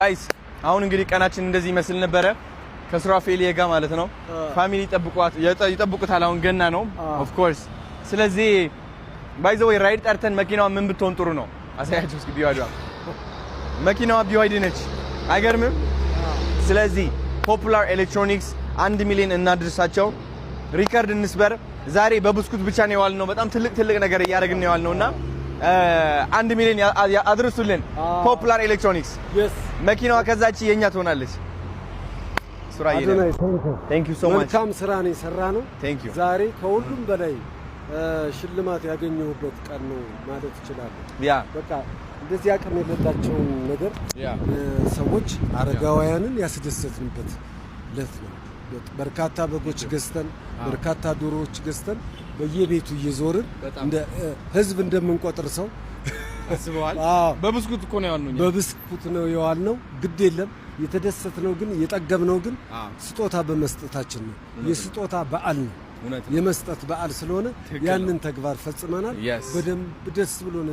ጋይስ አሁን እንግዲህ ቀናችን እንደዚህ ይመስል ነበረ ከሱራፌል ጋር ማለት ነው ፋሚሊ ይጠብቁታል አሁን ገና ነው ኦፍ ኮርስ ስለዚህ ባይ ዘ ዌይ ራይድ ጠርተን መኪናዋ ምን ብትሆን ጥሩ ነው አሳያችሁ እስኪ ቢዋይድ መኪናዋ ቢዋይድ ነች አይገርምም ስለዚህ ፖፑላር ኤሌክትሮኒክስ 1 ሚሊዮን እናድርሳቸው ሪከርድ እንስበር ዛሬ በብስኩት ብቻ ነው ያዋልነው በጣም ትልቅ ነገር ያያረግን ነው ያዋልነውና 1 ሚሊዮን አድርሱልን ፖፑላር ኤሌክትሮኒክስ መኪናዋ ከዛች የኛ ትሆናለች ሱራዬ ቴንክ ዩ ሶ ማች መልካም ስራ ነው የሰራነው ዛሬ ከሁሉም በላይ ሽልማት ያገኘሁበት ቀን ነው ማለት ይችላል ያ በቃ እንደዚህ አቅም የሌላቸው ነገር ሰዎች አረጋውያንን ያስደሰትንበት ለት ነው በርካታ በጎች ገዝተን በርካታ ዶሮዎች ገዝተን በየቤቱ እየዞርን እንደ ህዝብ እንደምንቆጥር ሰው አስበዋል በብስኩት እኮ ነው ያልነው በብስኩት ነው ያልነው ግድ የለም የተደሰትነው ግን የጠገብነው ግን ስጦታ በመስጠታችን ነው የስጦታ በዓል ነው የመስጠት በዓል ስለሆነ ያንን ተግባር ፈጽመናል በደንብ ደስ ብሎን